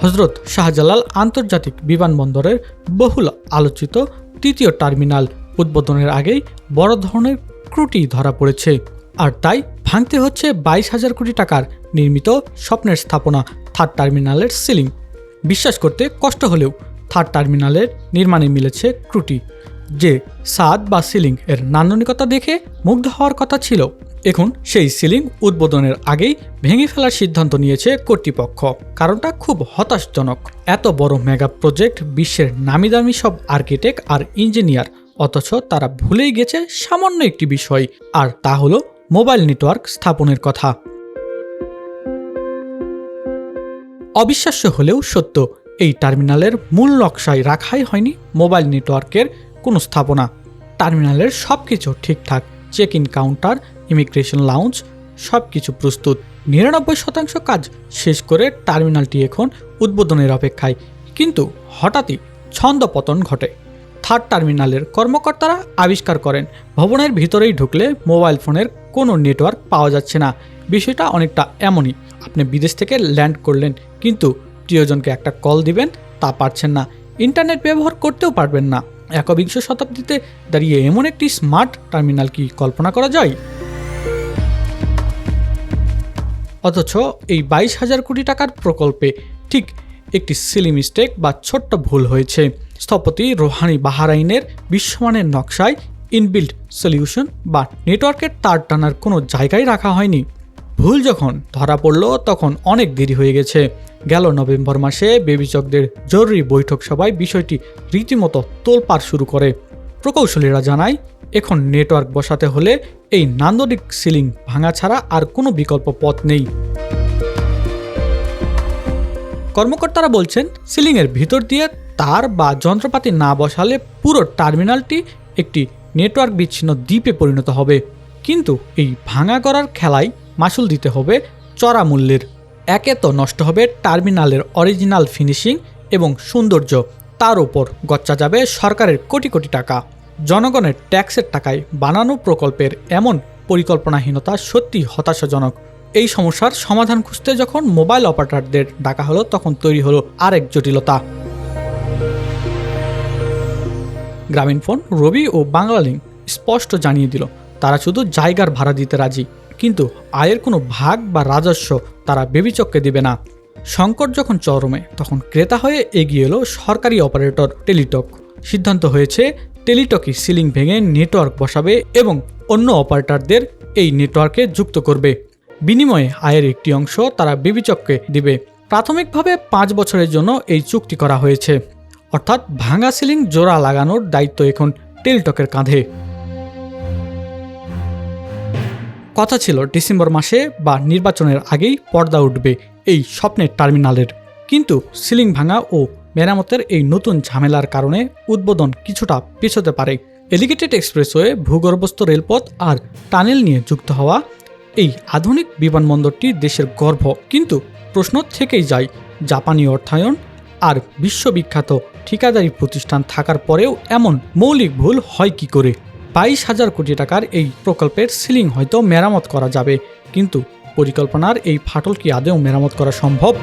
হজরত শাহজালাল আন্তর্জাতিক বিমানবন্দরের বহুল আলোচিত তৃতীয় টার্মিনাল উদ্বোধনের আগেই বড় ধরনের ত্রুটি ধরা পড়েছে, আর তাই ভাঙতে হচ্ছে 22,000 কোটি টাকার নির্মিত স্বপ্নের স্থাপনা থার্ড টার্মিনালের সিলিং। বিশ্বাস করতে কষ্ট হলেও থার্ড টার্মিনালের নির্মাণে মিলেছে ত্রুটি। যে ছাদ বা সিলিং এর নান্দনিকতা দেখে মুগ্ধ হওয়ার কথা ছিল, এখন সেই সিলিং উদ্বোধনের আগেই ভেঙে ফেলার সিদ্ধান্ত নিয়েছে কর্তৃপক্ষ। কারণটা খুব হতাশজনক। এত বড় মেগা প্রজেক্ট, বিশ্বের নামিদামি সব আর্কিটেক্ট আর ইঞ্জিনিয়ার, অথচ তারা ভুলেই গেছে সামান্য একটি বিষয়, আর তা হলো মোবাইল নেটওয়ার্ক স্থাপনের কথা। অবিশ্বাস্য হলেও সত্য, এই টার্মিনালের মূল নকশায় রাখাই হয়নি মোবাইল নেটওয়ার্কের কোনো স্থাপনা। টার্মিনালের সবকিছু ঠিকঠাক, check in counter, immigration lounge সবকিছু প্রস্তুত। 99% কাজ শেষ করে টার্মিনালটি এখন উদ্বোধনের অপেক্ষায়। কিন্তু হঠাৎই ছন্দপতন ঘটে। থার্ড টার্মিনালের কর্মকর্তারা আবিষ্কার করেন ভবনের ভিতরেই ঢুকলে মোবাইল ফোনের কোনো নেটওয়ার্ক পাওয়া যাচ্ছে না। বিষয়টা অনেকটা এমনই, আপনি বিদেশ থেকে ল্যান্ড করলেন, কিন্তু প্রিয়জনকে একটা কল দিবেন তা পারছেন না, ইন্টারনেট ব্যবহার করতেও পারবেন না। 21 শতাব্দীতে দাঁড়িয়ে এমন একটি স্মার্ট টার্মিনাল কি কল্পনা করা যায়? অথচ এই 22,000 কোটি টাকার প্রকল্পে ঠিক একটি সিলি মিস্টেক বা ছোট্ট ভুল হয়েছে। স্থপতি রোহানি বাহারাইনের বিশ্বমানের নকশায় ইনবিল্ট সলিউশন বা নেটওয়ার্কের তার টানার কোনো জায়গায় রাখা হয়নি। ভুল যখন ধরা পড়ল তখন অনেক দেরি হয়ে গেছে। গেল নভেম্বর মাসে বিবেচকদের জরুরি বৈঠক সভায় বিষয়টি রীতিমতো তোলপাড় শুরু করে। প্রকৌশলীরা জানায়, এখন নেটওয়ার্ক বসাতে হলে এই নান্দনিক সিলিং ভাঙা ছাড়া আর কোনো বিকল্প পথ নেই। কর্মকর্তারা বলছেন, সিলিংয়ের ভিতর দিয়ে তার বা যন্ত্রপাতি না বসালে পুরো টার্মিনালটি একটি নেটওয়ার্ক বিচ্ছিন্ন দ্বীপে পরিণত হবে। কিন্তু এই ভাঙা করার খেলায় মাসুল দিতে হবে চড়া মূল্যের। একে তো নষ্ট হবে টার্মিনালের অরিজিনাল ফিনিশিং এবং সৌন্দর্য, তার উপর গচ্চা যাবে সরকারের কোটি কোটি টাকা। জনগণের ট্যাক্সের টাকায় বানানো প্রকল্পের এমন পরিকল্পনাহীনতা সত্যি হতাশাজনক। এই সমস্যার সমাধান খুঁজতে যখন মোবাইল অপারেটরদের ডাকা হলো, তখন তৈরি হলো আরেক জটিলতা। গ্রামীণফোন, রবি ও বাংলালিংক স্পষ্ট জানিয়ে দিল তারা শুধু জায়গার ভাড়া দিতে রাজি, কিন্তু আয়ের কোনো ভাগ বা রাজস্ব তারা বিবেচককে দেবে না। সংকট যখন চরমে, তখন ক্রেতা হয়ে এগিয়ে এলো সরকারি অপারেটর টেলিটক। সিদ্ধান্ত হয়েছে টেলিটকই সিলিং ভেঙে নেটওয়ার্ক বসাবে এবং অন্য অপারেটরদের এই নেটওয়ার্কে যুক্ত করবে। বিনিময়ে আয়ের একটি অংশ তারা বিবেচককে দিবে। প্রাথমিকভাবে 5 বছরের জন্য এই চুক্তি করা হয়েছে, অর্থাৎ ভাঙা সিলিং জোড়া লাগানোর দায়িত্ব এখন টেলিটকের কাঁধে। কথা ছিল ডিসেম্বর মাসে বা নির্বাচনের আগেই পর্দা উঠবে এই স্বপ্নের টার্মিনালের। কিন্তু সিলিং ভাঙা ও মেরামতের এই নতুন ঝামেলার কারণে উদ্বোধন কিছুটা পিছোতে পারে। এলিগেটেড এক্সপ্রেসওয়ে, ভূগর্ভস্থ রেলপথ আর টানেল নিয়ে যুক্ত হওয়া এই আধুনিক বিমানবন্দরটি দেশের গর্ব। কিন্তু প্রশ্ন থেকেই যায়, জাপানি অর্থায়ন আর বিশ্ববিখ্যাত ঠিকাদারি প্রতিষ্ঠান থাকার পরেও এমন মৌলিক ভুল হয় কি করে? 22,000 কোটি টাকার এই প্রকল্পের সিলিং হয়তো মেরামত করা যাবে, কিন্তু পরিকল্পনার এই ফাটল কি আদৌ মেরামত করা সম্ভব?